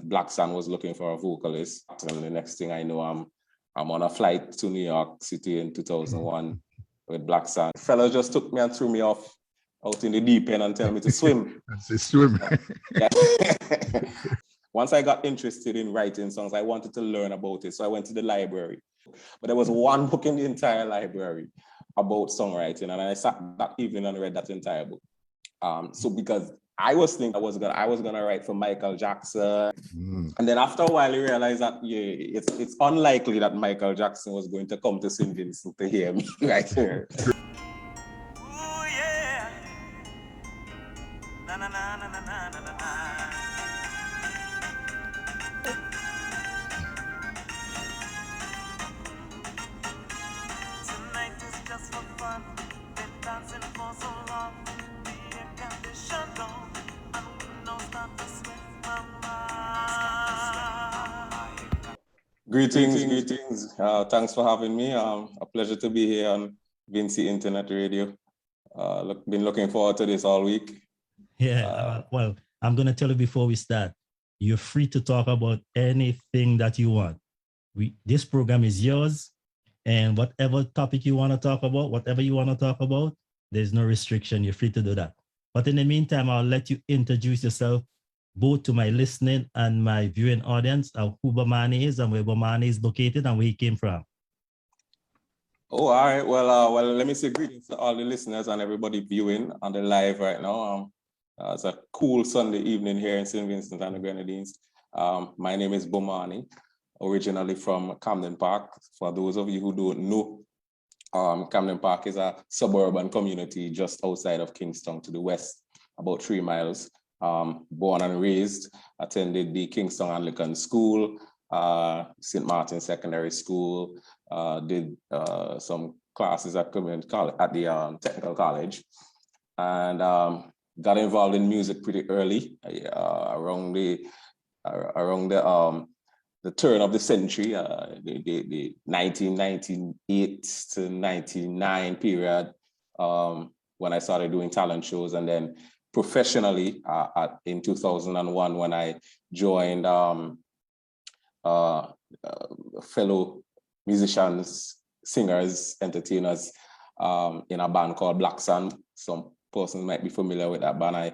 Blacksand was looking for a vocalist, and the next thing I know, I'm on a flight to New York City in 2001 with Blacksand. The fella just took me and threw me off out in the deep end and tell me to swim. That's a swim. Yeah. Once I got interested in writing songs, I wanted to learn about it. So I went to the library. But there was one book in the entire library about songwriting. And I sat that evening and read that entire book. So because I was thinking I was gonna write for Michael Jackson. And then after a while, I realized that it's unlikely that Michael Jackson was going to come to St. Vincent to hear me right here. Ooh, yeah. Na, na, na, na, na, na, na, na. Tonight is just for fun. Been dancing for so long. The air conditioned on, and windows start to sweat my mind. Greetings. Thanks for having me. A pleasure to be here on Vincy Internet Radio. Been looking forward to this all week. Yeah, well, I'm going to tell you before we start, you're free to talk about anything that you want. This program is yours, and whatever topic you want to talk about, there's no restriction. You're free to do that. But in the meantime, I'll let you introduce yourself both to my listening and my viewing audience of who Bomani is and where Bomani is located and where he came from. Oh, all right. Well, let me say greetings to all the listeners and everybody viewing on the live right now. It's a cool Sunday evening here in St. Vincent and the Grenadines. My name is Bomani, originally from Camden Park. For those of you who don't know, Camden Park is a suburban community just outside of Kingston to the west, about 3 miles. Born and raised, attended the Kingston Anglican School, St. Martin Secondary School, did some classes at community college, at the technical college, and got involved in music pretty early, around the turn of the century, the 1998 to 99 period, when I started doing talent shows, and then professionally in 2001 when I joined fellow musicians, singers, entertainers in a band called Blacksand. Some persons might be familiar with that band. I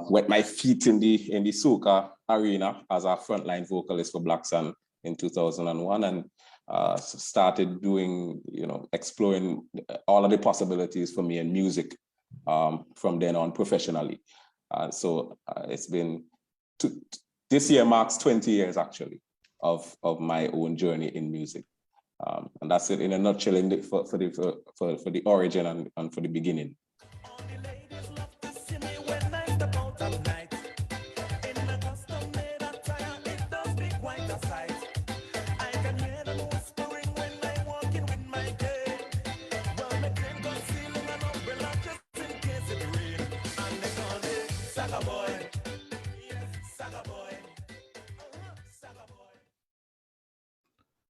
wet my feet in the soca arena as a frontline vocalist for Blacksand in 2001 and started doing, exploring all of the possibilities for me in music from then on professionally. So it's been, this year marks 20 years actually of my own journey in music. And that's it in a nutshell for the origin and for the beginning.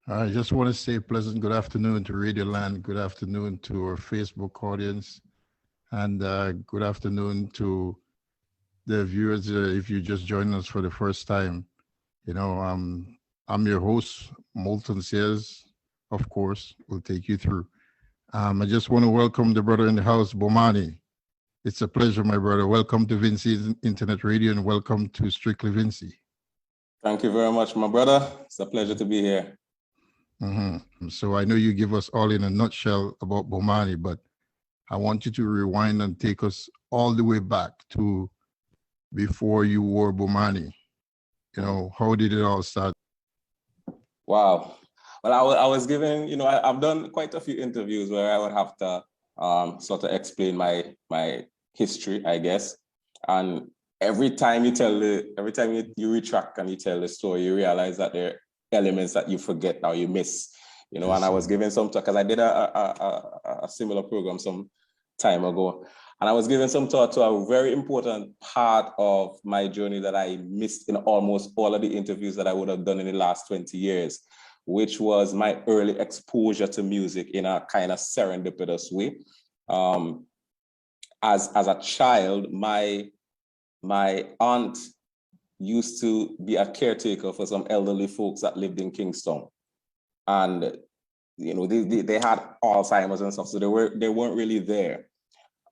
I just want to say pleasant good afternoon to Radio Land, good afternoon to our Facebook audience, and good afternoon to the viewers if you just joined us for the first time. I'm your host, Molten Sears, of course, will take you through. I just want to welcome the brother in the house, Bomani. It's a pleasure, my brother. Welcome to Vincy's Internet Radio and welcome to Strictly Vincy. Thank you very much, my brother. It's a pleasure to be here. So I know you give us all in a nutshell about Bomani, but I want you to rewind and take us all the way back to before you were Bomani. How did it all start? Wow. Well, I was given, I've done quite a few interviews where I would have to sort of explain my history, I guess. And every time you retract and you tell the story, you realize that there are elements that you forget or you miss, And I was given some talk, because I did a similar program some time ago, and I was given some thought to a very important part of my journey that I missed in almost all of the interviews that I would have done in the last 20 years, which was my early exposure to music in a kind of serendipitous way. As a child, my aunt used to be a caretaker for some elderly folks that lived in Kingston. And you know, they had Alzheimer's and stuff, so they weren't really there.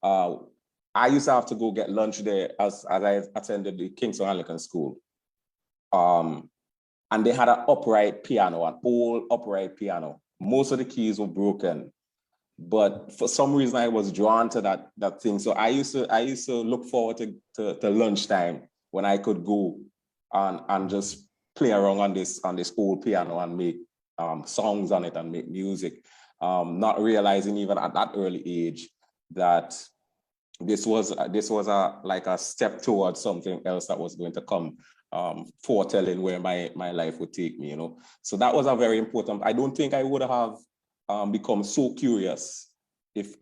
I used to have to go get lunch there as I attended the Kingston Anglican School. And they had an upright piano, an old upright piano. Most of the keys were broken, but for some reason I was drawn to that thing. So I used to look forward to lunchtime when I could go and just play around on this old piano and make songs on it and make music, not realizing even at that early age that this was like a step towards something else that was going to come, foretelling where my life would take me, you know. So that was a very important. I don't think I would have become so curious if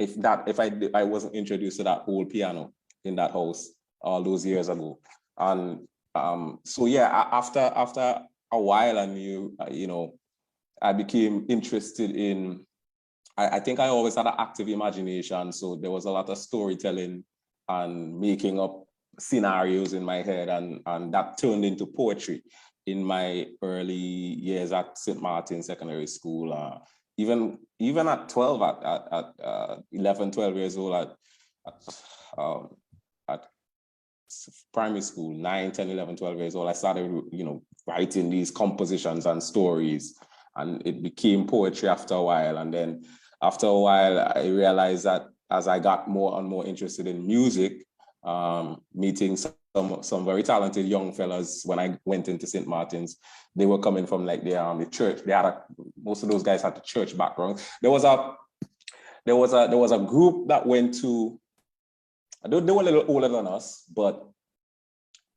I wasn't introduced to that old piano in that house all those years ago. And so yeah, after a while, I knew, you know, I became interested in. I think I always had an active imagination, so there was a lot of storytelling and making up scenarios in my head, and that turned into poetry in my early years at St. Martin Secondary School. Even at 12, at 11, 12 years old, at primary school, 9, 10, 11, 12 years old, I started, you know, writing these compositions and stories, and it became poetry after a while. And then after a while, I realized that as I got more and more interested in music, meeting some very talented young fellas when I went into St. Martin's, they were coming from like the church. Most of those guys had the church background. There was a group that went to. They were a little older than us, but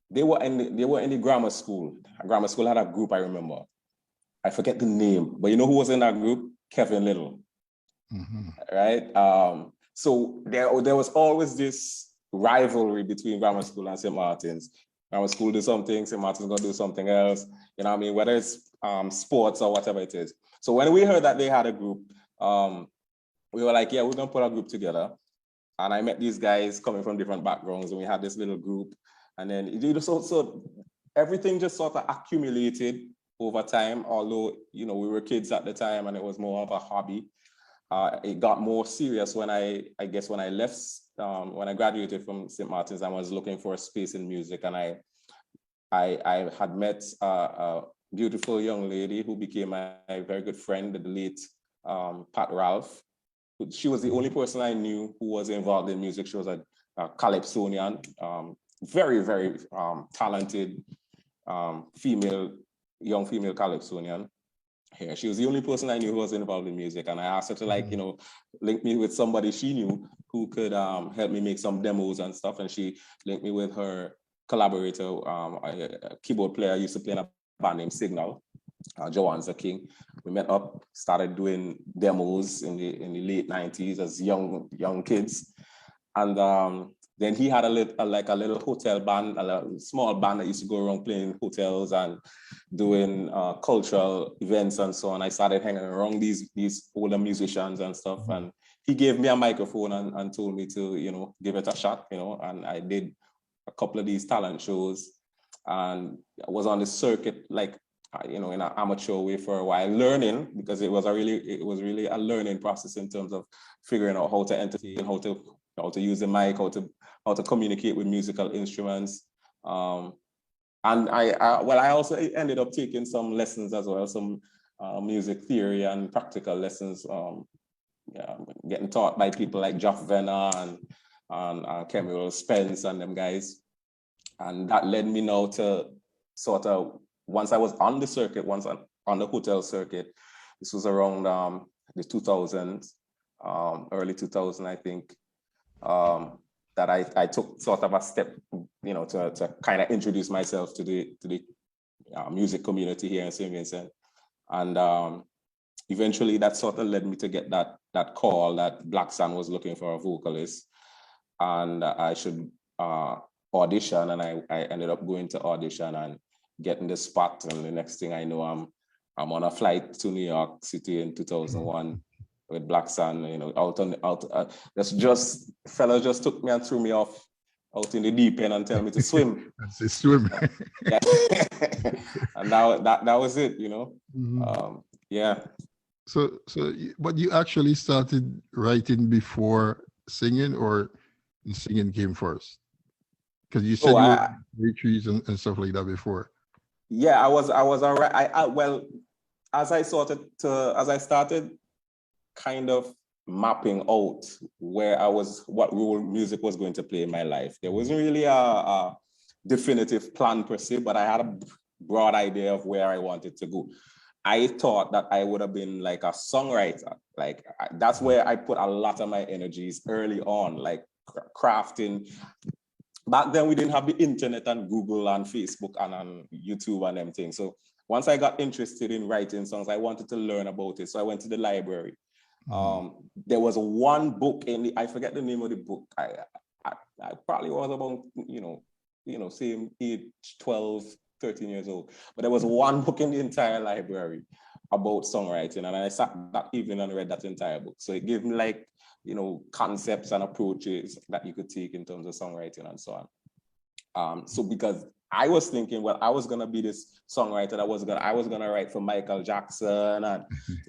they were in the grammar school. Grammar school had a group, I remember. I forget the name, but you know who was in that group? Kevin Little. Mm-hmm. Right? So there was always this rivalry between grammar school and St. Martin's. Grammar school do something, St. Martin's gonna do something else. You know what I mean? Whether it's sports or whatever it is. So when we heard that they had a group, we were like, yeah, we're gonna put a group together. And I met these guys coming from different backgrounds, and we had this little group. And then so everything just sort of accumulated over time, although, you know, we were kids at the time and it was more of a hobby. It got more serious when I guess when I left, when I graduated from St. Martin's, I was looking for a space in music, and I had met a beautiful young lady who became my very good friend, the late Pat Ralph. She was the only person I knew who was involved in music. She was a calypsonian, very, very talented young female calypsonian. Here, she was the only person I knew who was involved in music, and I asked her to, like, you know, link me with somebody she knew who could help me make some demos and stuff. And she linked me with her collaborator, a keyboard player. I used to play in a band named Signal, Joanza King. We met up, started doing demos in the late 90s as young kids, and then he had a little hotel band, a small band that used to go around playing hotels and doing cultural events and so on. I started hanging around these older musicians and stuff, and he gave me a microphone and told me to, you know, give it a shot, you know, and I did a couple of these talent shows, and I was on the circuit, like, you know, in an amateur way for a while, learning, because it was really a learning process in terms of figuring out how to entertain, how to use the mic, how to communicate with musical instruments. And I also ended up taking some lessons as well, some music theory and practical lessons, getting taught by people like Jeff Venner and Kemuel Spence and them guys. And that led me now to sort of, once I was on the circuit, once on the hotel circuit, this was around the 2000s, early 2000, I think, that I took sort of a step, you know, to kind of introduce myself to the music community here in St. Vincent. And eventually that sort of led me to get that call that Blacksand was looking for a vocalist, and I should audition, and I ended up going to audition and getting the spot, and the next thing I know, I'm on a flight to New York City in 2001 with Blacksand, you know, fellas just took me and threw me off out in the deep end and tell me to swim. I say swim. Yeah. And that was it, you know. Mhm. Yeah. But you actually started writing before singing, or the singing came first? Because you said So you were in retreats and stuff like that before. yeah, I was all right. Well, as I started kind of mapping out what role music was going to play in my life. There wasn't really a definitive plan per se, but I had a broad idea of where I wanted to go. I thought that I would have been like a songwriter. Like that's where I put a lot of my energies early on, like crafting. Back then we didn't have the internet and Google and Facebook and YouTube and everything. So once I got interested in writing songs, I wanted to learn about it. So I went to the library. There was one book I forget the name of the book. I probably was about, same age, 12, 13 years old. But there was one book in the entire library about songwriting. And I sat that evening and read that entire book. So it gave me like, concepts and approaches that you could take in terms of songwriting and so on. So because I was thinking, well, I was gonna be this songwriter. I was gonna write for Michael Jackson and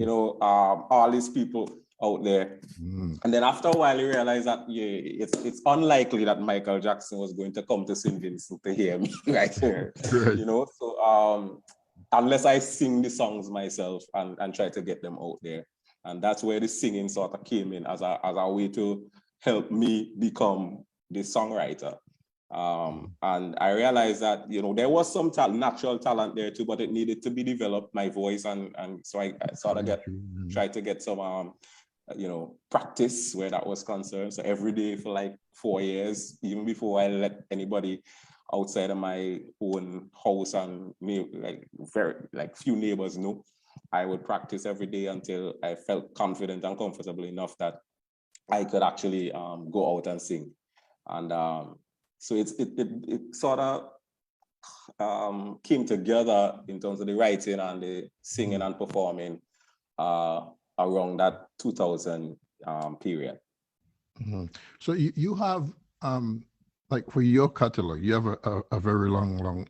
all these people out there. And then after a while, you realize that it's unlikely that Michael Jackson was going to come to St. Vincent to hear me right here. Right. So unless I sing the songs myself and try to get them out there. And that's where the singing sort of came in as a way to help me become the songwriter. And I realized that, there was some natural talent there too, but it needed to be developed, my voice. And so I sort of tried to get some, practice where that was concerned. So every day for like 4 years, even before I let anybody outside of my own house and few neighbors know, I would practice every day until I felt confident and comfortable enough that I could actually go out and sing. And so it sort of came together in terms of the writing and the singing and performing around that 2000 period. So you have like for your catalog, you have a very long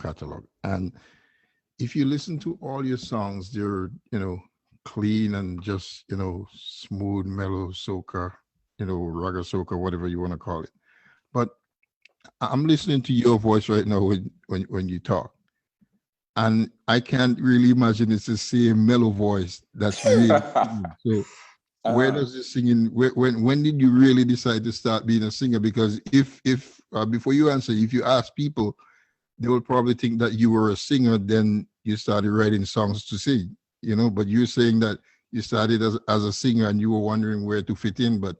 catalog. And if you listen to all your songs, they're, clean and just, smooth, mellow soca, raga soca, whatever you want to call it. But I'm listening to your voice right now when you talk. And I can't really imagine it's the same mellow voice that's really singing. So where does this singing, when did you really decide to start being a singer? Because if before you answer, if you ask people, they will probably think that you were a singer, then you started writing songs to sing, but you're saying that you started as a singer and you were wondering where to fit in, but,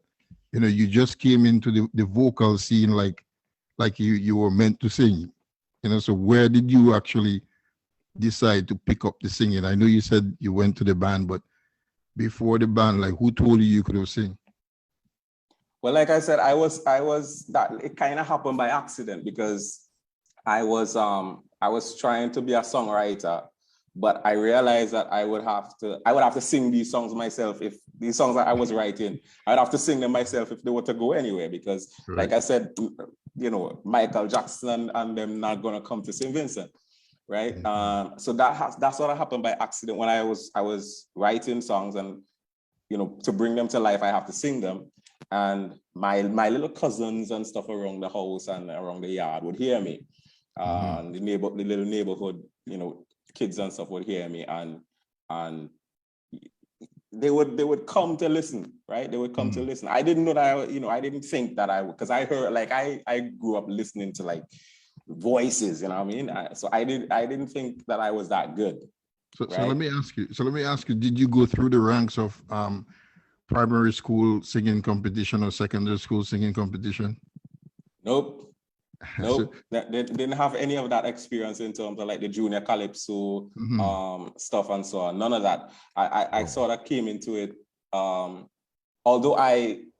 you just came into the vocal scene like you were meant to sing, so where did you actually decide to pick up the singing? I know you said you went to the band, but before the band, like who told you could have sing? Well, like I said, I was that it kind of happened by accident because I was trying to be a songwriter, but I realized that I would have to sing these songs myself. If these songs that I was writing, I'd have to sing them myself if they were to go anywhere, because like I said, Michael Jackson and them not gonna come to St. Vincent, right? So that's what happened by accident. When I was writing songs and to bring them to life, I have to sing them. And my little cousins and stuff around the house and around the yard would hear me. The little neighborhood, kids and stuff would hear me, and they would come to listen, right? They would come to listen. I didn't know that I didn't think that because I heard, like, I grew up listening to like voices, you know what I mean? So I didn't think that I was that good. So let me ask you, did you go through the ranks of primary school singing competition or secondary school singing competition? Nope. They didn't have any of that experience in terms of like the junior calypso stuff and so on. None of that. I sort of came into it. Although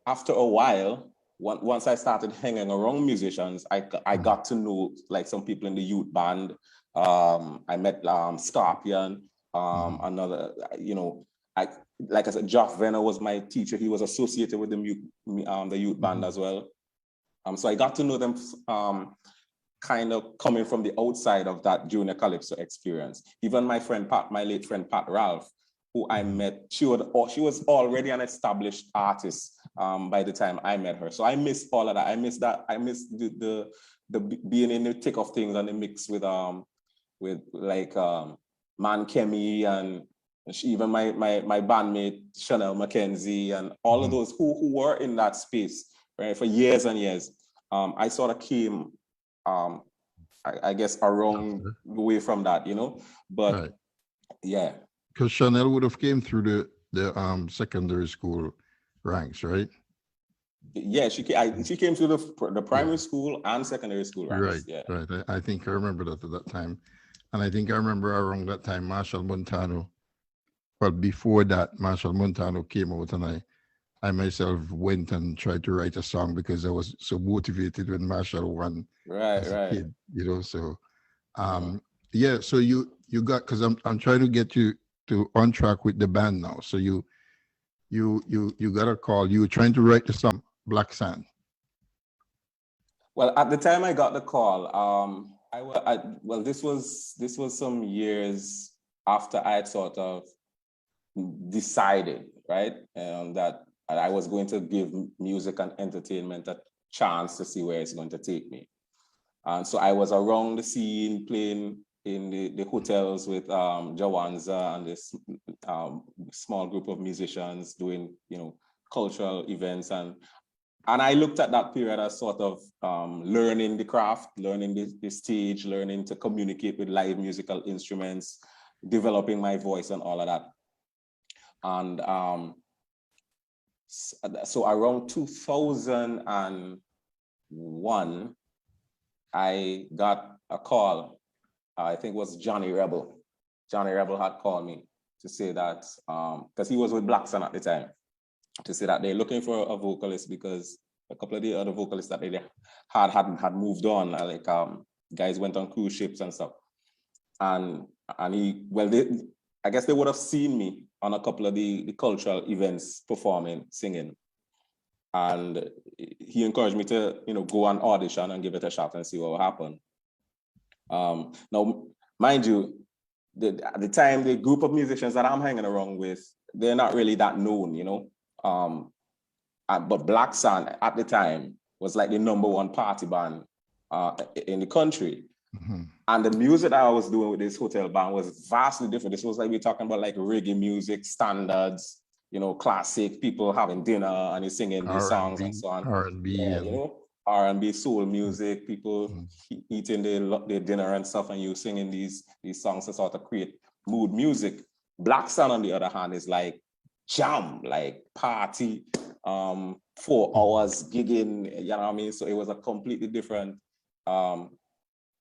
after a while, once I started hanging around musicians, I got to know like some people in the youth band. I met Scorpion, another, like I said, Geoff Venner was my teacher. He was associated with the youth band as well. So I got to know them kind of coming from the outside of that junior calypso experience. Even my friend Pat, my late friend Pat Ralph, who I met, she was already an established artist by the time I met her. So I miss all of that. I miss that. I miss the being in the thick of things and the mix with like Man Kemi and even my bandmate Chanel McKenzie and all of those who were in that space, right, for years and years. I sort of came, I guess, around away from that, you know. But right. Yeah, because Chanel would have came through the secondary school ranks, right? yeah, she came through the primary school and secondary school ranks. Right, Yeah, right. I think I remember that at that time. And I think I remember around that time, Marshall Montano. But before that, Marshall Montano came out, and I myself went and tried to write a song because I was so motivated when Marshall won as a kid, you know. So, yeah. So you got, because I'm trying to get you to on track with the band now. So you got a call. You were trying to write the song Blacksand. Well, at the time I got the call, this was some years after I had sort of decided, right, that I was going to give music and entertainment a chance to see where it's going to take me. And so I was around the scene, playing in the hotels with Jawanza and this small group of musicians doing, you know, cultural events. And I looked at that period as sort of learning the craft, learning the stage, learning to communicate with live musical instruments, developing my voice and all of that. And so around 2001, I got a call. I think it was Johnny Rebel. Johnny Rebel had called me to say that, because he was with Blacksand at the time, to say that they're looking for a vocalist because a couple of the other vocalists that they had moved on, like guys went on cruise ships and stuff. And I guess they would have seen me on a couple of the cultural events performing, singing. And he encouraged me to, you know, go on audition and give it a shot and see what will happen. Now, mind you, at the time, the group of musicians that I'm hanging around with, they're not really that known, you know. But Blacksand at the time was like the #1 party band in the country. And the music that I was doing with this hotel band was vastly different. This was like, we're talking about like reggae music, standards, you know, classic, people having dinner and singing these songs and so on. R&B, yeah, you know, R&B, soul music, people eating their dinner and stuff, and you singing these songs to sort of create mood music. Blacksand, on the other hand, is like jam, like party, 4 hours gigging, you know what I mean? So it was a completely different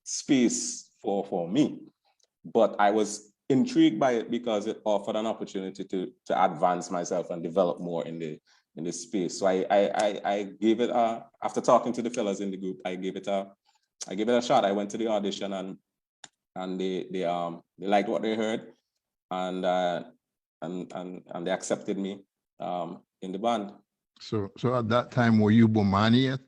space for me. But I was intrigued by it because it offered an opportunity to advance myself and develop more in the space. So I gave it after talking to the fellas in the group, I gave it a shot. I went to the audition and they liked what they heard, and they accepted me in the band. So at that time, were you Bomani yet?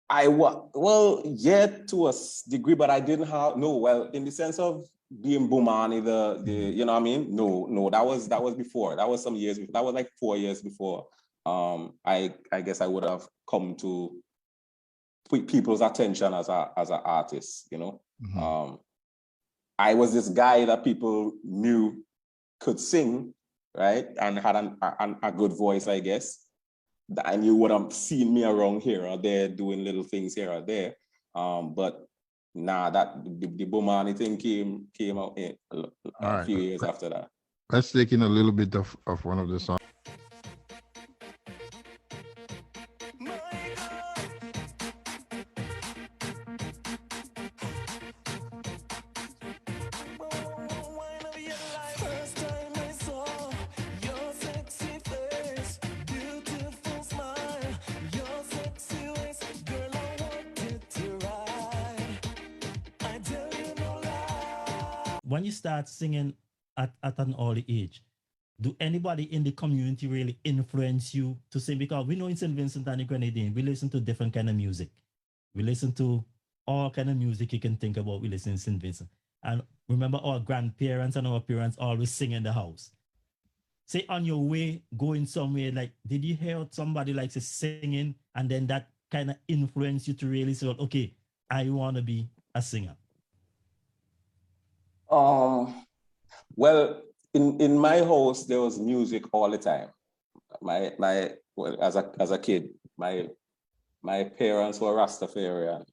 Well, yeah, to a degree, but I didn't have in the sense of being Bomani, the you know what I mean? No, that was before. That was some years before. That was like 4 years before. I guess I would have come to people's attention as an artist, you know. I was this guy that people knew could sing, right, and had a good voice, I guess. And you would have seen me around here or there doing little things here or there. But that the Bomani thing came out a few years after that. Let's take in a little bit of one of the songs. When you start singing at an early age, do anybody in the community really influence you to sing? Because we know in St. Vincent and the Grenadines, we listen to different kind of music. We listen to all kind of music you can think about. We listen in St. Vincent. And remember, our grandparents and our parents always sing in the house. Say on your way, going somewhere, like, did you hear somebody like say, singing, and then that kind of influence you to really say, okay, I want to be a singer? Well, in my house there was music all the time. Well, as a kid, my parents were Rastafarian,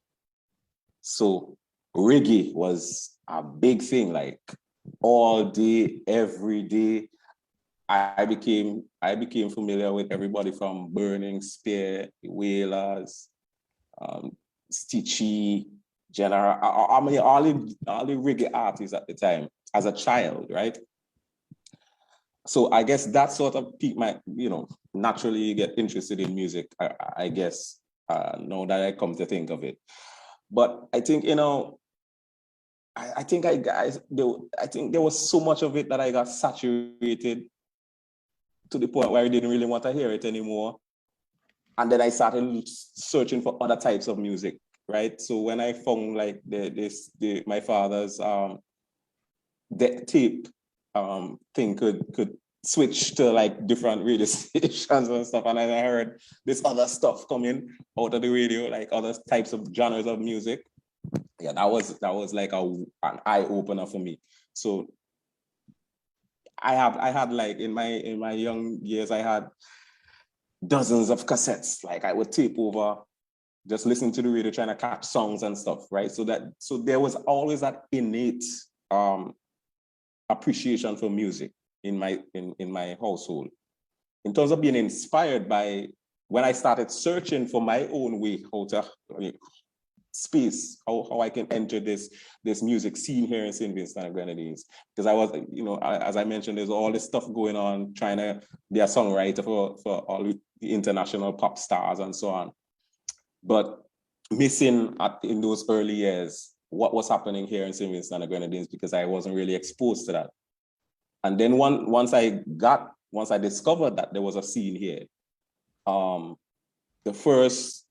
so reggae was a big thing. Like all day, every day. I became familiar with everybody from Burning Spear, Wailers, Stitchy, General. I mean, all the reggae artists at the time as a child, right? So I guess that sort of piqued my, naturally you get interested in music, I guess, now that I come to think of it. But I think, I think there was so much of it that I got saturated to the point where I didn't really want to hear it anymore. And then I started searching for other types of music, right? So when I found like my father's tape thing could switch to like different radio stations and stuff, and then I heard this other stuff coming out of the radio, like other types of genres of music. Yeah, that was like an eye opener for me. So I had like in my young years, I had dozens of cassettes. Like I would tape over, just listen to the radio, trying to catch songs and stuff, right? So there was always that innate appreciation for music in my household. In terms of being inspired by, when I started searching for my own way, how to space, how I can enter this music scene here in St. Vincent and Grenadines. Because I was, as I mentioned, there's all this stuff going on, trying to be a songwriter for all the international pop stars and so on. But missing in those early years what was happening here in St. Vincent and the Grenadines, because I wasn't really exposed to that. And then once I discovered that there was a scene here, the first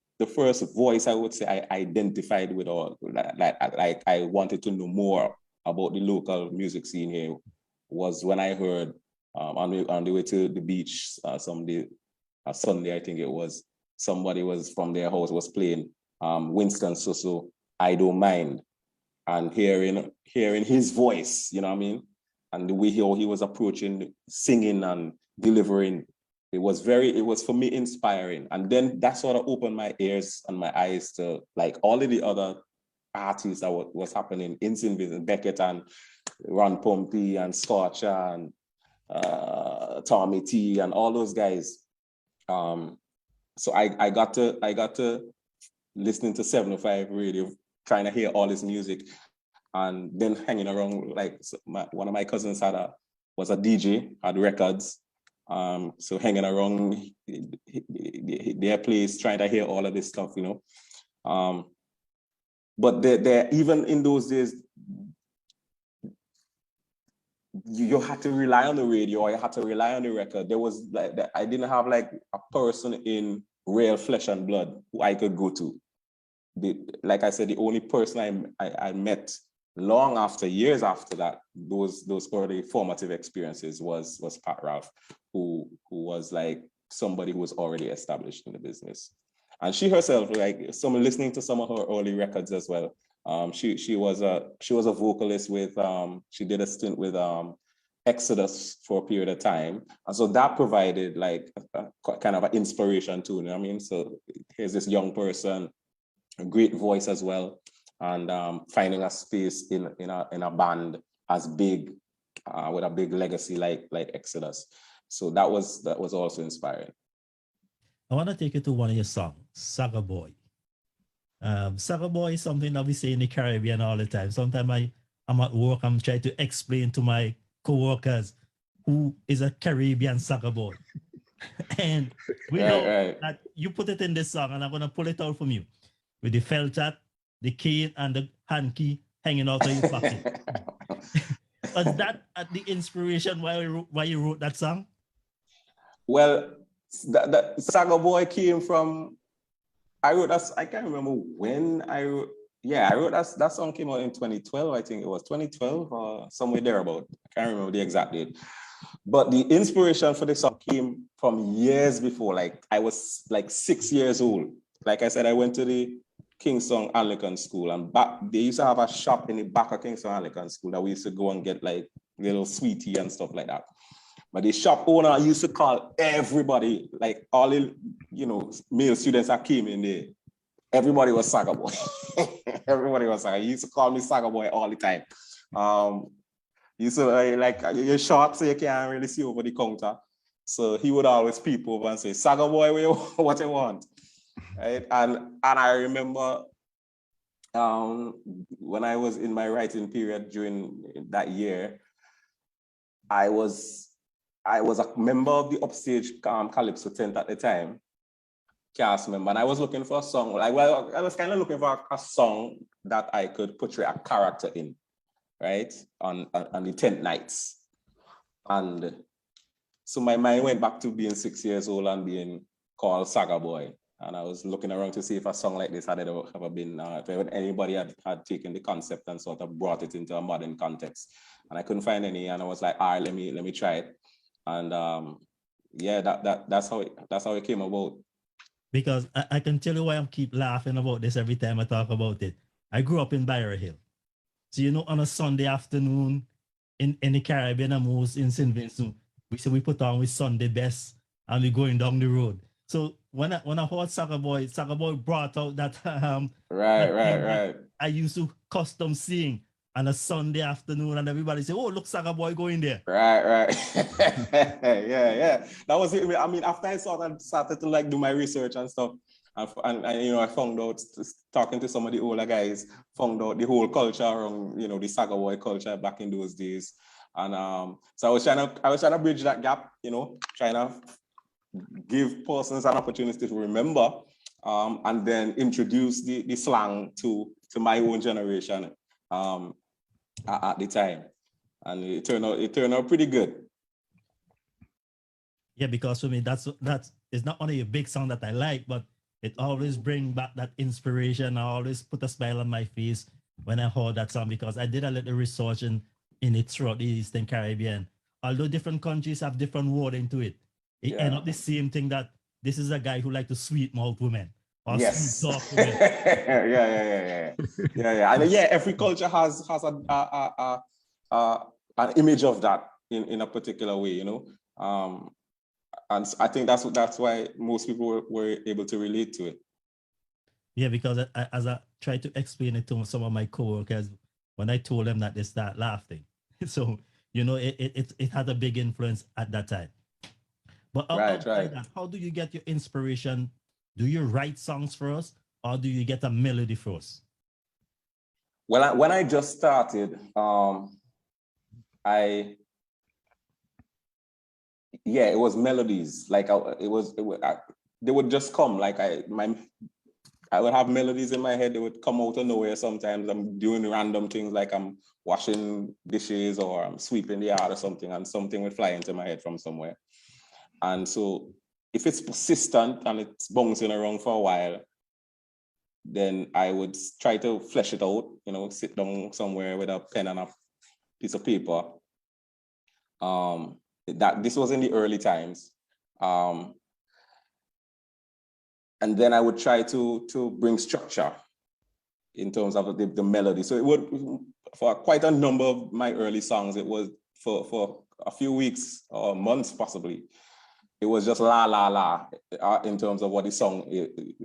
voice I would say I identified with, or like I wanted to know more about the local music scene here, was when I heard on the way to the beach Sunday, I think it was, somebody was from their house was playing Winston Soso, I Don't Mind, and hearing his voice, you know what I mean, and the way he was approaching singing and delivering. It was for me inspiring. And then that sort of opened my ears and my eyes to like all of the other artists that was happening in St. Vincent, Beckett and Ron Pompey and Scorcher and Tommy T and all those guys. So I got to listening to 705 radio, trying to hear all this music, and then hanging around, like one of my cousins was a DJ, had records. So hanging around their place, trying to hear all of this stuff, but there even in those days, you had to rely on the radio, or you had to rely on the record. There was like I didn't have like a person in real flesh and blood who I could go to. Like I said, the only person I met long after, years after that, those early formative experiences was Pat Ralph, who was like somebody who was already established in the business. And she herself, like listening to some of her early records as well. She was a vocalist with she did a stint with Exodus for a period of time, and so that provided like a kind of an inspiration too. You know what I mean? So here's this young person, a great voice as well, and finding a space in a band as big with a big legacy like Exodus. So that was also inspiring. I want to take you to one of your songs, Saga Boy. Saga Boy is something that we say in the Caribbean all the time. Sometimes I'm at work, I'm trying to explain to my co-workers who is a Caribbean Saga Boy. And we know that you put it in this song, and I'm going to pull it out from you with the felt hat, the cane, and the hand key hanging out of your pocket. Was that the inspiration why you wrote that song? Well, that Saga Boy came from, I wrote that, I can't remember when I wrote, yeah, I wrote that song came out in 2012, I think it was 2012 or somewhere thereabout. I can't remember the exact date. But the inspiration for the song came from years before. Like I was like 6 years old. Like I said, I went to the Kingston Anglican School, and back they used to have a shop in the back of Kingston Anglican School that we used to go and get like little sweetie and stuff like that. But the shop owner used to call everybody, like all the male students that came in there. Everybody was Saga Boy. Everybody was Saga. He used to call me Saga Boy all the time. He used to like you're short, so you can't really see over the counter. So he would always peep over and say, Saga Boy, what you want? Right? And I remember when I was in my writing period during that year, I was a member of the Upstage Calypso tent at the time, cast member, and I was looking for a song. I was kind of looking for a song that I could portray a character in, right, on the tent nights. And so my mind went back to being 6 years old and being called Saga Boy. And I was looking around to see if a song like this had ever been, if anybody had taken the concept and sort of brought it into a modern context. And I couldn't find any, and I was like, all right, let me try it. And yeah, that's how it came about. Because I can tell you why I keep laughing about this every time I talk about it. I grew up in Byron Hill. So, on a Sunday afternoon in the Caribbean and most in St. Vincent, we put on with Sunday best and we're going down the road. So when I heard Saga Boy brought out that right. I used to custom sing on a Sunday afternoon, and everybody say, "Oh, look, Saga Boy going there." Right. yeah. That was it. I mean, after I started to like do my research and stuff, and I found out, talking to some of the older guys, found out the whole culture around the Saga Boy culture back in those days, and so I was trying to bridge that gap, trying to give persons an opportunity to remember, and then introduce the slang to my own generation at the time, and it turned out pretty good. Yeah, because for me that's it's not only a big song that I like, but it always brings back that inspiration. I always put a smile on my face when I heard that song, because I did a little research in it throughout the Eastern Caribbean. Although different countries have different word into it, it end up the same thing, that this is a guy who like to sweet mouth women or yes. sweet talk women. yeah. And yeah, every culture has an image of that in a particular way, and I think that's why most people were able to relate to it. Yeah, because as I try to explain it to some of my coworkers, when I told them that, they start laughing. So it had a big influence at that time. But outside that, how do you get your inspiration? Do you write songs for us, or do you get a melody for us? Well, when I just started, it was melodies. Like they would just come. Like I would have melodies in my head. They would come out of nowhere. Sometimes I'm doing random things, like I'm washing dishes or I'm sweeping the yard or something, and something would fly into my head from somewhere. And so if it's persistent and it's bouncing around for a while, then I would try to flesh it out, sit down somewhere with a pen and a piece of paper. This was in the early times. And then I would try to bring structure in terms of the melody. So it would, for quite a number of my early songs, it was for a few weeks or months possibly, it was just la la la in terms of what the song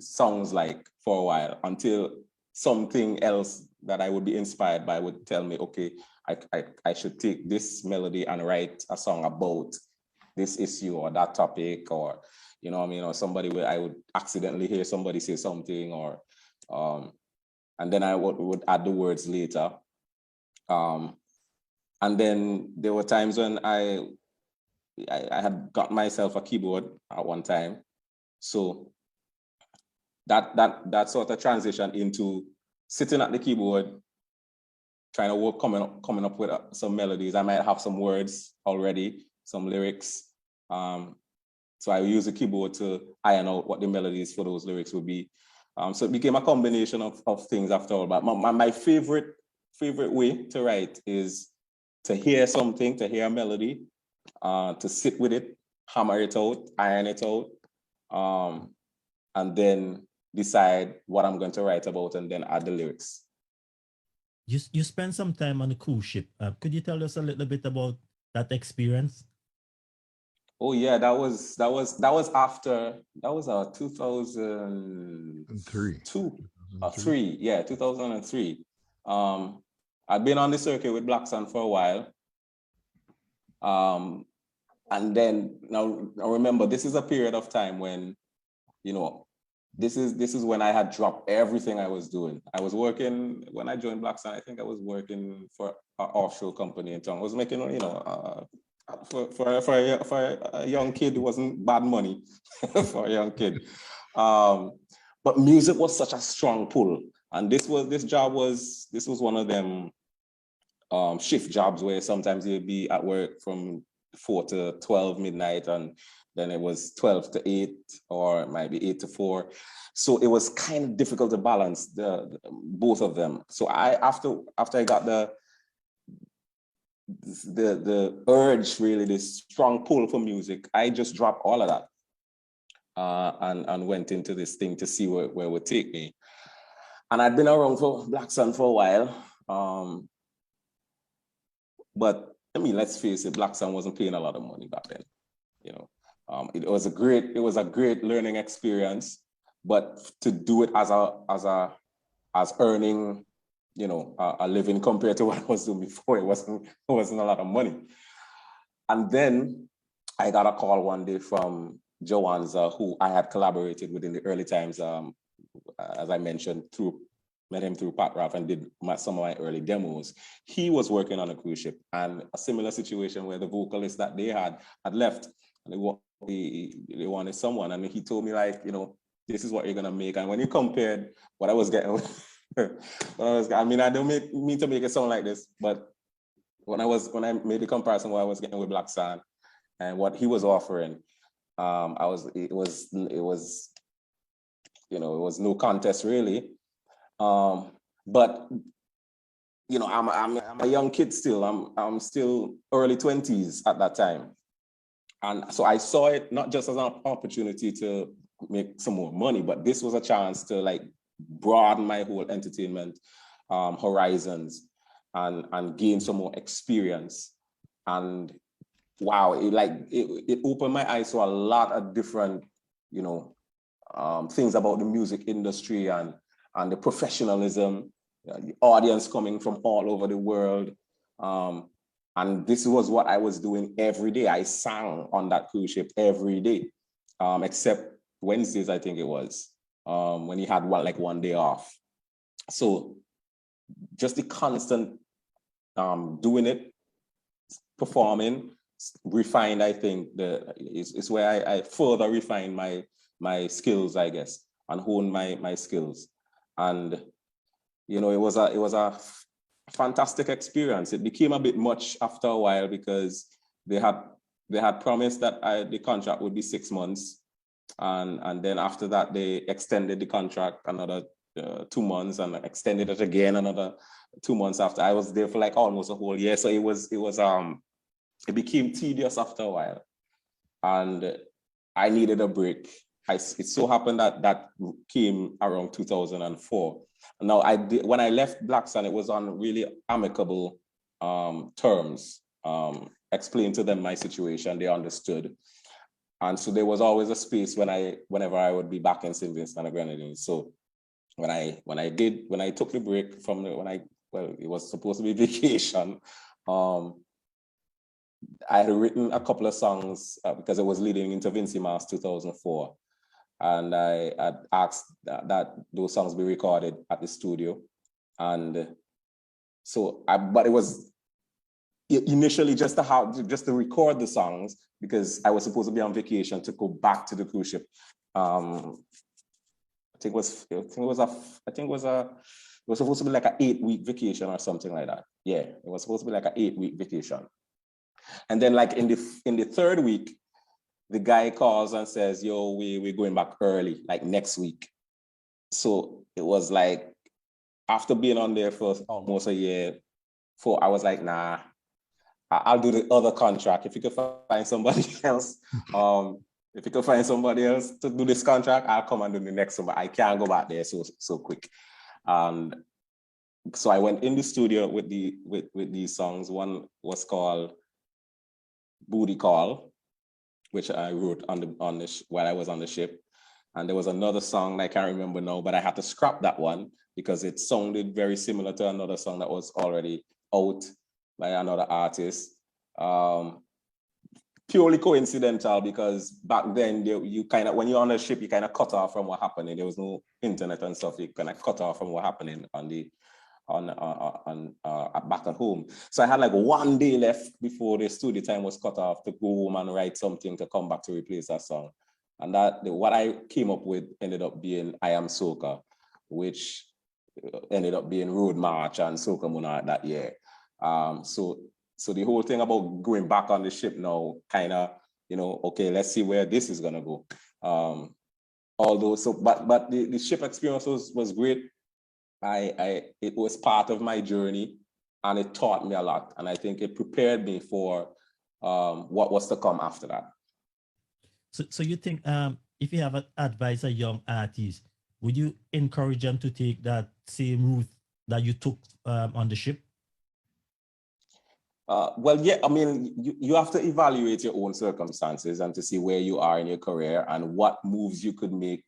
sounds like for a while, until something else that I would be inspired by would tell me, okay, I should take this melody and write a song about this issue or that topic, or or somebody where I would accidentally hear somebody say something, or and then I would add the words later. And then there were times when I had got myself a keyboard at one time. So that sort of transition into sitting at the keyboard trying to work, coming up with some melodies. I might have some words already, some lyrics. So I use the keyboard to iron out what the melodies for those lyrics would be. So it became a combination of things after all. But my favorite way to write is to hear something, to hear a melody, to sit with it, hammer it out, iron it out, and then decide what I'm going to write about and then add the lyrics. You spent some time on a cruise ship. Could you tell us a little bit about that experience? Oh yeah, that was after 2003. 2003. I'd been on the circuit with Blacksand for a while. And then now remember, this is a period of time when, this is when I had dropped everything I was doing. I was working, when I joined Blacksand, I think I was working for an offshore company in town. I was making, for a young kid, it wasn't bad money for a young kid. But music was such a strong pull. And this was one of them shift jobs where sometimes you'd be at work from 4 to 12 midnight, and then it was 12 to 8, or it might be 8 to 4. So it was kind of difficult to balance the both of them. So after I got the urge, really, this strong pull for music, I just dropped all of that and went into this thing to see where it would take me. And I'd been around for Blacksand for a while. But I mean, let's face it, Blacksand wasn't paying a lot of money back then. It was a great learning experience, but to do it as earning, a living compared to what I was doing before, it wasn't a lot of money. And then I got a call one day from Joanza, who I had collaborated with in the early times, as I mentioned, met him through Pat Raff and did some of my early demos. He was working on a cruise ship, and a similar situation where the vocalist that they had left, and they wanted someone, and he told me, like, this is what you're gonna make. And when you compared what I was getting, I mean, I don't mean to make it sound like this, but when I made the comparison what I was getting with Blacksand and what he was offering, it was no contest really. But I'm a young kid still. I'm still early 20s at that time, and so I saw it not just as an opportunity to make some more money, but this was a chance to like broaden my whole entertainment horizons and gain some more experience. And wow, it opened my eyes to a lot of different things about the music industry and the professionalism, the audience coming from all over the world. And this was what I was doing every day. I sang on that cruise ship every day, except Wednesdays, I think it was, when he had one day off. So just the constant doing it, performing, refined, I think, is where I further refined my skills, I guess, and honed my skills. And it was a fantastic experience. It became a bit much after a while because they had promised that the contract would be 6 months, and then after that they extended the contract another 2 months and extended it again another 2 months after. I was there for like almost a whole year, so it became tedious after a while, and I needed a break. It so happened that came around 2004. Now, when I left Blacksand, it was on really amicable terms. Explained to them my situation, they understood. And so there was always a space whenever I would be back in St. Vincent and the Grenadines. So when I took the break it was supposed to be vacation. I had written a couple of songs because it was leading into Vincy Mas 2004. And I had asked that those songs be recorded at the studio. And so, but it was initially just to record the songs because I was supposed to be on vacation to go back to the cruise ship. I think it was was supposed to be like an 8-week vacation or something like that. Yeah, it was supposed to be like an 8-week vacation. And then like in the third week, the guy calls and says, yo, we're going back early, like next week. So it was like, after being on there for almost a year, I was like, nah, I'll do the other contract. If you could find somebody else, if you could find somebody else to do this contract, I'll come and do the next one, but I can't go back there so quick. So I went in the studio with these songs. One was called Booty Call, which I wrote while I was on the ship. And there was another song I can't remember now, but I had to scrap that one because it sounded very similar to another song that was already out by another artist. Purely coincidental, because back then you kind of, when you're on a ship, you kind of cut off from what happening. There was no internet and stuff. You kind of cut off from what happening back at home. So I had like one day left before the studio time was cut off to go home and write something to come back to replace that song. And what I came up with ended up being I Am Soca, which ended up being Road March and Soca Monarch that year. So the whole thing about going back on the ship now, kind of, okay, let's see where this is gonna go. But the ship experience was great. It was part of my journey, and it taught me a lot. And I think it prepared me for what was to come after that. So you think if you have an advice a young artist, would you encourage them to take that same route that you took on the ship? Well, yeah, I mean, you have to evaluate your own circumstances and to see where you are in your career and what moves you could make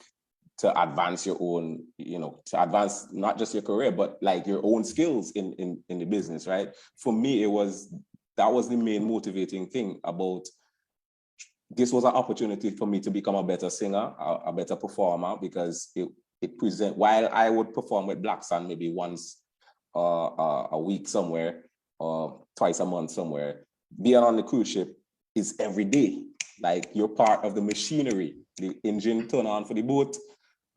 to advance your own, to advance not just your career, but like your own skills in the business, right? For me, that was the main motivating thing about this. Was an opportunity for me to become a better singer, a better performer, because while I would perform with Blacksand maybe once a week somewhere, or twice a month somewhere, being on the cruise ship is every day. Like, you're part of the machinery, the engine turn on for the boat,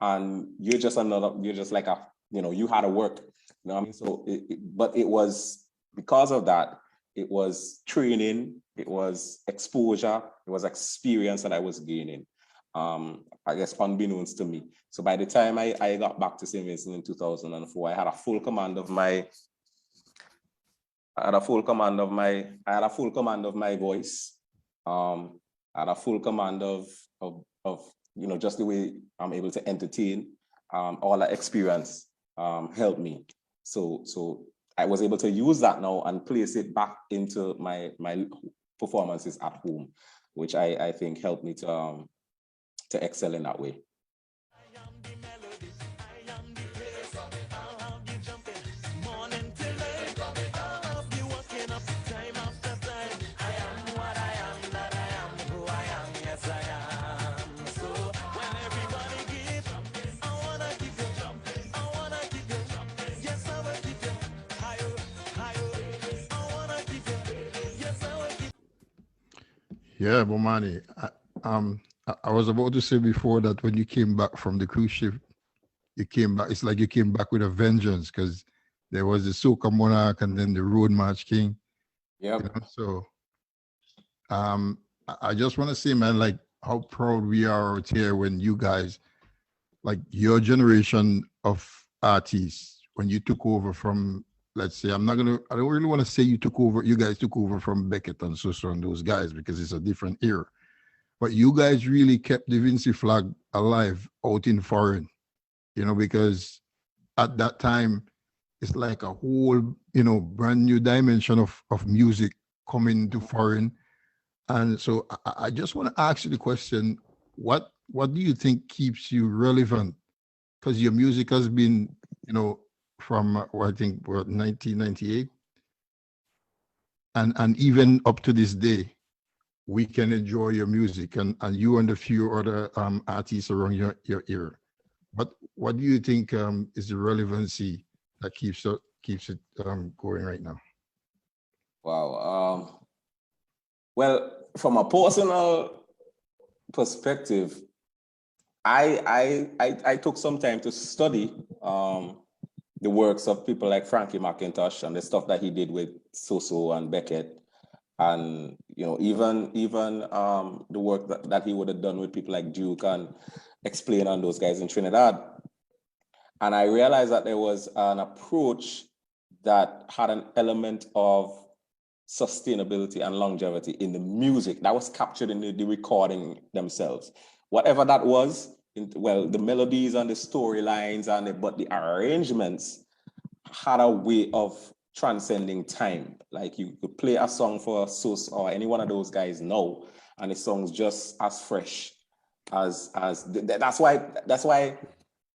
and you're just like you had to work, you know what I mean? So, but it was, because of that, it was training, it was exposure, it was experience that I was gaining, I guess unbeknownst to me. So by the time I got back to St. Vincent in 2004, I had a full command of my voice. I had a full command of just the way I'm able to entertain. All that experience helped me. So I was able to use that now and place it back into my performances at home, which I think helped me to excel in that way. Yeah, Bomani. I was about to say before that when you came back from the cruise ship, you came back. It's like you came back with a vengeance, because there was the Soca Monarch and then the Road March King. Yeah. So, I just want to say, man, like, how proud we are out here when you guys, like your generation of artists, when you took over from, let's say, I don't really want to say you guys took over from Beckett and Sosa and those guys, because it's a different era. But you guys really kept the Vinci flag alive out in foreign, because at that time, it's like a whole, brand new dimension of music coming to foreign. And so I just want to ask you the question, what do you think keeps you relevant? Because your music has been, from I think 1998, and even up to this day, we can enjoy your music, and you and a few other artists around your era. But what do you think is the relevancy that keeps it going right now? Wow. Well, from a personal perspective, I took some time to study the works of people like Frankie McIntosh and the stuff that he did with Soso and Beckett, and even the work that he would have done with people like Duke and Explain and those guys in Trinidad. And I realized that there was an approach that had an element of sustainability and longevity in the music that was captured in the recording themselves. Whatever that was, the melodies and the storylines but the arrangements had a way of transcending time. Like you could play a song for Sus or any one of those guys now, and the song's just as fresh as that's why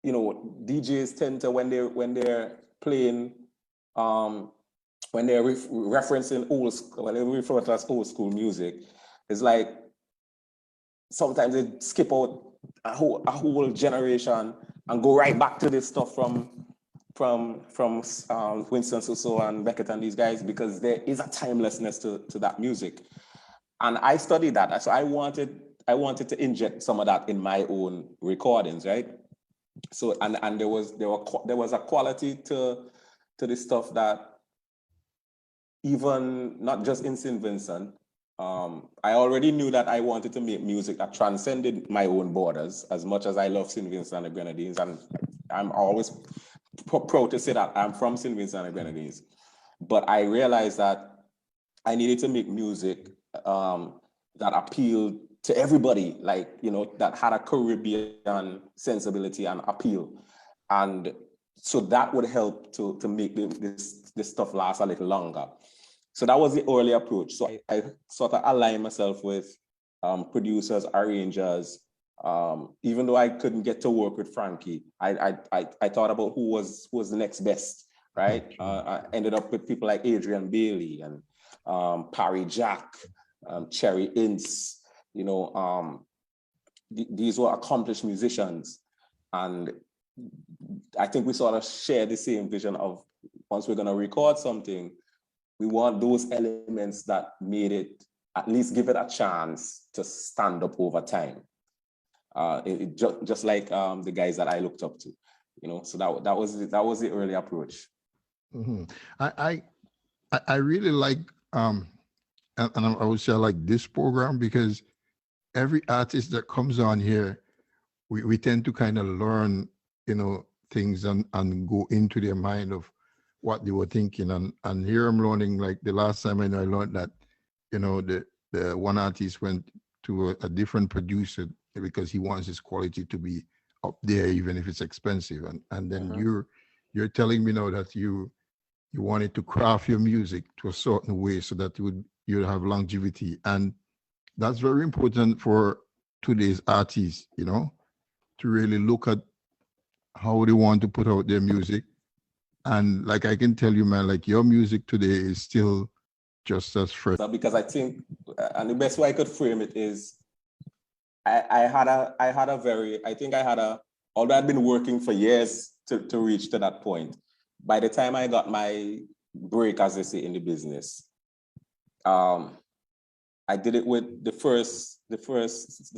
DJs tend to, when they're playing when they're referencing old school, when they refer to as old school music, it's like sometimes they skip out a whole generation and go right back to this stuff from Winston Soso and Beckett and these guys, because there is a timelessness to that music. And I studied that. So I wanted to inject some of that in my own recordings, right? So and there was a quality to this stuff that even not just in St. Vincent, I already knew that I wanted to make music that transcended my own borders, as much as I love St. Vincent and the Grenadines. And I'm always proud to say that I'm from St. Vincent and the Grenadines. But I realized that I needed to make music that appealed to everybody, that had a Caribbean sensibility and appeal. And so that would help to make this stuff last a little longer. So that was the early approach. So I sort of aligned myself with producers, arrangers. Even though I couldn't get to work with Frankie, I thought about who was the next best, right? I ended up with people like Adrian Bailey and Parry Jack, Cherry Ince. These were accomplished musicians, and I think we sort of share the same vision of, once we're going to record something, we want those elements that made it, at least give it a chance to stand up over time. Just like the guys that I looked up to, so that was the early approach. Mm-hmm. I really like, and I would say I like this program, because every artist that comes on here, we tend to kind of learn, things and go into their mind of what they were thinking. And here I'm learning, like the last time I learned that, the one artist went to a different producer because he wants his quality to be up there, even if it's expensive. And then you're telling me now that you wanted to craft your music to a certain way so that you'd have longevity. And that's very important for today's artists, to really look at how they want to put out their music. And like I can tell you, man, like your music today is still just as fresh. Because I think, and the best way I could frame it is, although I'd been working for years to reach to that point, by the time I got my break, as they say in the business, I did it with the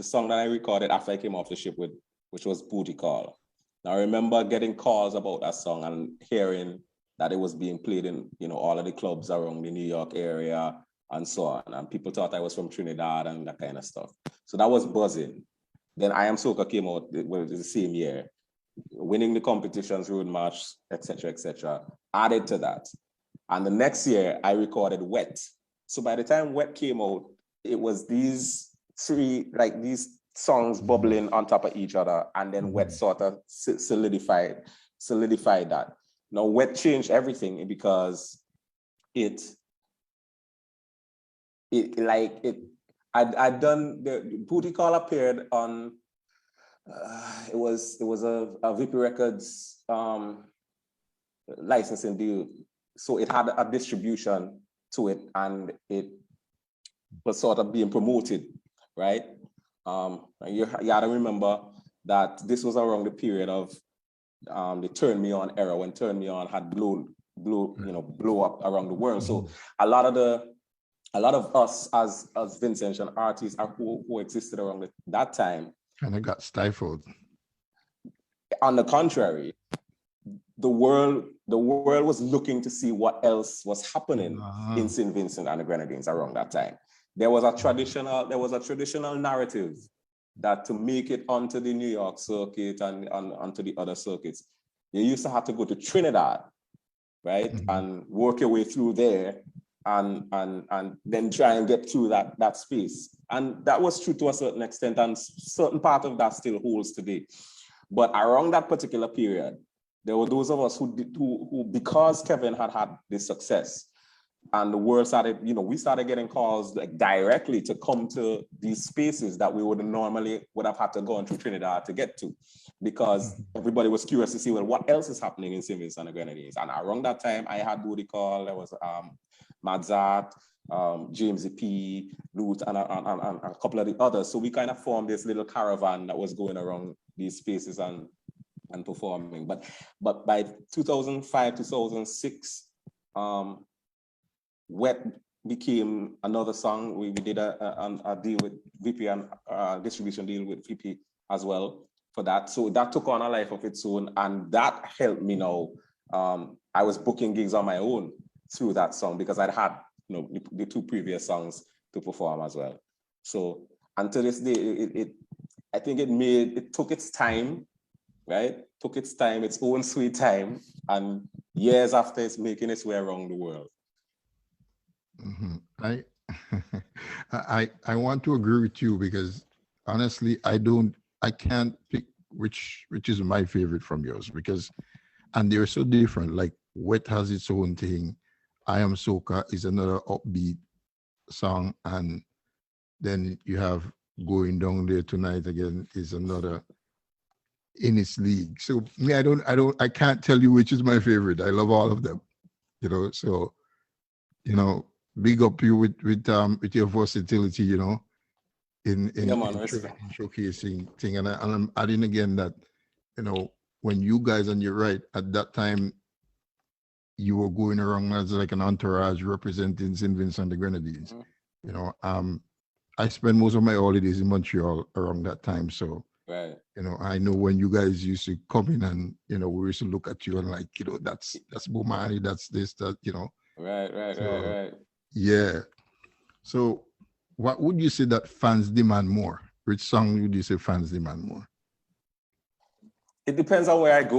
song that I recorded after I came off the ship with, which was Booty Call. Now, I remember getting calls about that song and hearing that it was being played in, all of the clubs around the New York area and so on. And people thought I was from Trinidad and that kind of stuff. So that was buzzing. Then I Am Soca came out the same year, winning the competitions, Road March, etc., added to that. And the next year I recorded Wet. So by the time Wet came out, it was these songs bubbling on top of each other, and then Wet sort of solidified that. Now Wet changed everything, because I'd done the Booty Call appeared on it was a VP Records licensing deal, so it had a distribution to it, and it was sort of being promoted, right? You got to remember that this was around the period of the Turn Me On era, when Turn Me On had blow up around the world. So a lot of us as Vincentian artists who existed around that time kind of got stifled. On the contrary, the world was looking to see what else was happening in St. Vincent and the Grenadines around that time. There was a traditional narrative that to make it onto the New York circuit and onto the other circuits, you used to have to go to Trinidad, right? And work your way through there and then try and get through that space. And that was true to a certain extent, and certain part of that still holds today. But around that particular period, there were those of us who because Kevin had this success, and the world started, we started getting calls like directly to come to these spaces that we would have had to go into Trinidad to get to, because everybody was curious to see, well, what else is happening in St. Vincent and the Grenadines? And around that time, I had Booty Call, there was Madzat, James P, Root, and a couple of the others. So we kind of formed this little caravan that was going around these spaces and performing. But by 2005, 2006, Wet became another song. We did a deal with VP and distribution deal with VP as well for that. So that took on a life of its own, and that helped me now. I was booking gigs on my own through that song because I'd had the two previous songs to perform as well. So until this day, I think it took its time, right? Took its time, its own sweet time, and years after it's making its way around the world. I want to agree with you because honestly, I can't pick which is my favorite from yours, because and they're so different. Like Wet has its own thing. I Am Soca is another upbeat song, and then you have Going Down There Tonight Again is another in its league. So me, I can't tell you which is my favorite. I love all of them, so big up you with your versatility, in showcasing thing. And I'm adding again that, when you guys, and you're right, at that time, you were going around as like an entourage representing St. Vincent and the Grenadines. I spent most of my holidays in Montreal around that time. So, right. I know when you guys used to come in and, we used to look at you and like, that's Bomani, that's this, that, Right. Yeah. So what would you say that fans demand more? Which song would you say fans demand more? It depends on where I go.